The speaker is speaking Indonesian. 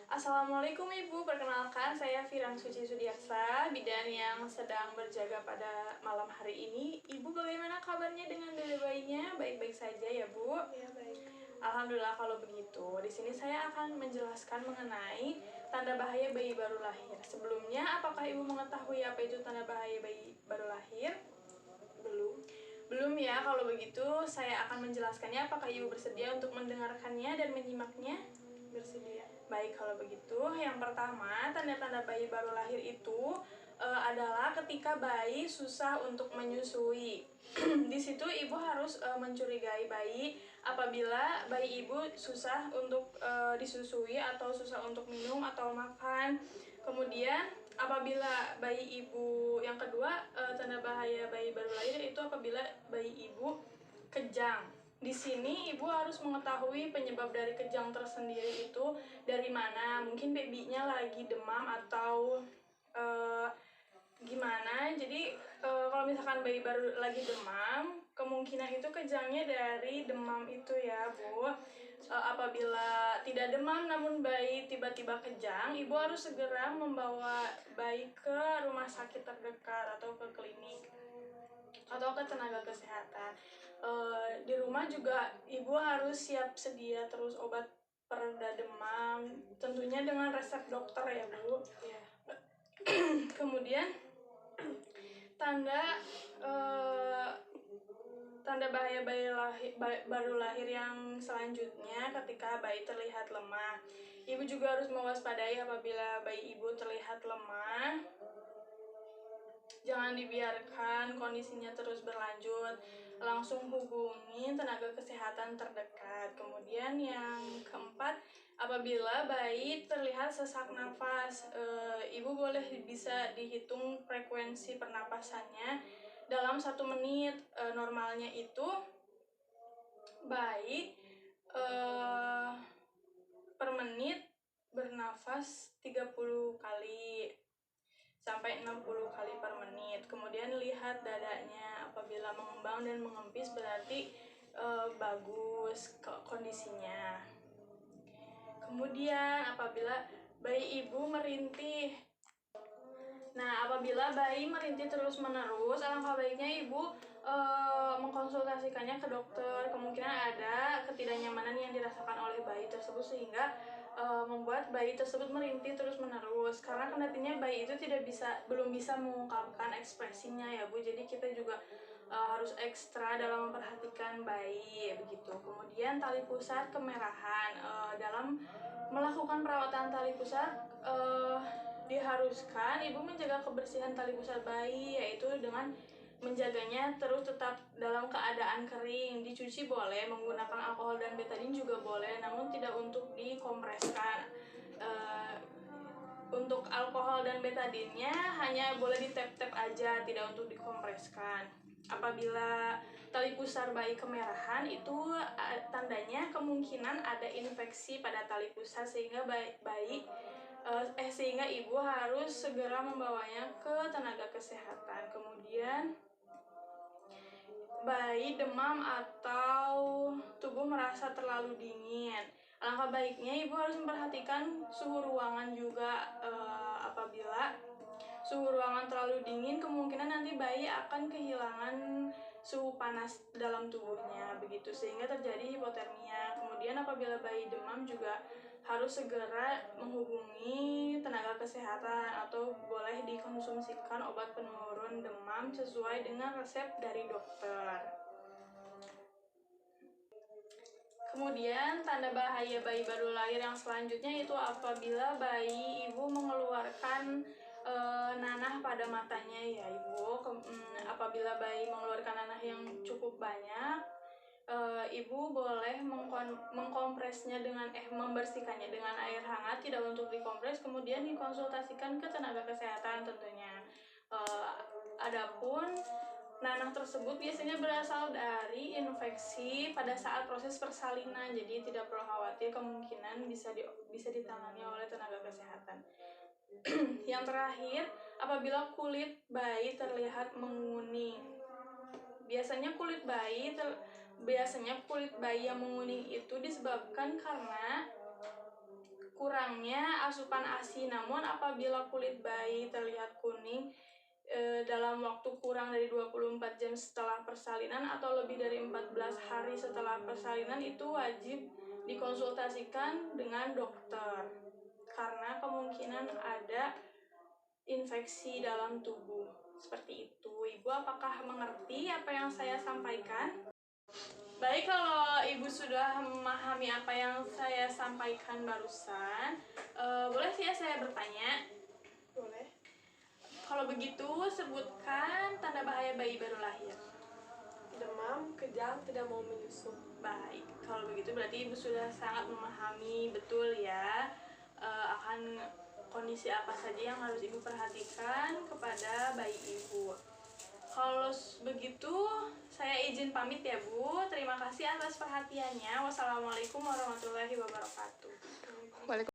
Assalamualaikum Ibu, perkenalkan saya Firan Suci Sudiaksa, bidan yang sedang berjaga pada malam hari ini. Ibu bagaimana kabarnya dengan dede bayinya? Baik-baik saja ya Bu? Ya, baik. Alhamdulillah kalau begitu. Di sini saya akan menjelaskan mengenai tanda bahaya bayi baru lahir. Sebelumnya, apakah Ibu mengetahui apa itu tanda bahaya bayi baru lahir? Belum. Belum ya, kalau begitu saya akan menjelaskannya. Apakah Ibu bersedia untuk mendengarkannya dan menyimaknya? Bersedia. Baik, kalau begitu, yang pertama, tanda-tanda bayi baru lahir itu adalah ketika bayi susah untuk menyusui. Di situ ibu harus mencurigai bayi apabila bayi ibu susah untuk disusui atau susah untuk minum atau makan. Kemudian apabila bayi ibu, yang kedua, tanda bahaya bayi baru lahir itu apabila bayi ibu kejang. Di sini ibu harus mengetahui penyebab dari kejang tersendiri itu dari mana. Mungkin babynya lagi demam atau gimana. Jadi kalau misalkan bayi baru lagi demam, kemungkinan itu kejangnya dari demam itu ya Bu. Apabila tidak demam namun bayi tiba-tiba kejang, ibu harus segera membawa bayi ke rumah sakit terdekat atau ke klinik atau ke tenaga kesehatan. Di rumah juga ibu harus siap sedia terus obat pereda demam, tentunya dengan resep dokter ya Bu. Ya. Kemudian tanda tanda bahaya baru lahir yang selanjutnya ketika bayi terlihat lemah. Ibu juga harus mewaspadai apabila bayi ibu terlihat lemah. Jangan dibiarkan kondisinya terus berlanjut, langsung hubungi tenaga kesehatan terdekat. Kemudian yang keempat, apabila bayi terlihat sesak nafas, ibu boleh bisa dihitung frekuensi pernapasannya dalam 1 menit. Normalnya itu bayi per menit bernafas 30 kali sampai 60 kali per menit. Kemudian lihat dadanya, apabila mengembang dan mengempis berarti bagus kondisinya. Kemudian apabila bayi ibu merintih, nah apabila bayi merintih terus-menerus, alangkah baiknya ibu mengkonsultasikannya ke dokter. Kemungkinan ada ketidaknyamanan yang dirasakan oleh bayi tersebut sehingga membuat bayi tersebut merintih terus-menerus. Karena kendatinya bayi itu belum bisa mengungkapkan ekspresinya ya Bu. Jadi kita juga harus ekstra dalam memperhatikan bayi begitu. Kemudian tali pusar kemerahan, dalam melakukan perawatan tali pusar diharuskan ibu menjaga kebersihan tali pusar bayi, yaitu dengan menjaganya terus tetap dalam keadaan kering. Dicuci boleh, menggunakan alkohol dan betadine juga boleh, namun tidak untuk dikompreskan. Untuk alkohol dan betadinnya hanya boleh ditap-tap aja, tidak untuk dikompreskan. Apabila tali pusar bayi kemerahan, itu tandanya kemungkinan ada infeksi pada tali pusar sehingga sehingga ibu harus segera membawanya ke tenaga kesehatan. Kemudian bayi demam atau tubuh merasa terlalu dingin, alangkah baiknya ibu harus memperhatikan suhu ruangan juga. Apabila suhu ruangan terlalu dingin, kemungkinan nanti bayi akan kehilangan suhu panas dalam tubuhnya begitu, sehingga terjadi hipotermia. Kemudian apabila bayi demam juga harus segera menghubungi tenaga kesehatan atau boleh dikonsumsikan obat penurun demam sesuai dengan resep dari dokter. Kemudian tanda bahaya bayi baru lahir yang selanjutnya itu apabila bayi ibu mengeluarkan nanah pada matanya ya Ibu. Apabila bayi mengeluarkan nanah yang cukup banyak, ibu boleh mengkompresnya dengan membersihkannya dengan air hangat, tidak untuk dikompres, kemudian dikonsultasikan ke tenaga kesehatan tentunya. Adapun nanah tersebut biasanya berasal dari infeksi pada saat proses persalinan, jadi tidak perlu khawatir, kemungkinan bisa ditangani oleh tenaga kesehatan. Yang terakhir, apabila kulit bayi terlihat menguning. Biasanya kulit bayi yang menguning itu disebabkan karena kurangnya asupan ASI. Namun apabila kulit bayi terlihat kuning dalam waktu kurang dari 24 jam setelah persalinan atau lebih dari 14 hari setelah persalinan, itu wajib dikonsultasikan dengan dokter karena kemungkinan ada infeksi dalam tubuh. Seperti itu. Ibu apakah mengerti apa yang saya sampaikan? Baik, kalau Ibu sudah memahami apa yang saya sampaikan barusan, boleh sih ya saya bertanya? Boleh. Kalau begitu, sebutkan tanda bahaya bayi baru lahir. Demam, kejang, tidak mau menyusu. Baik, kalau begitu berarti Ibu sudah sangat memahami betul ya akan kondisi apa saja yang harus Ibu perhatikan kepada bayi Ibu. Kalau begitu, saya izin pamit ya Bu. Terima kasih atas perhatiannya. Wassalamualaikum warahmatullahi wabarakatuh.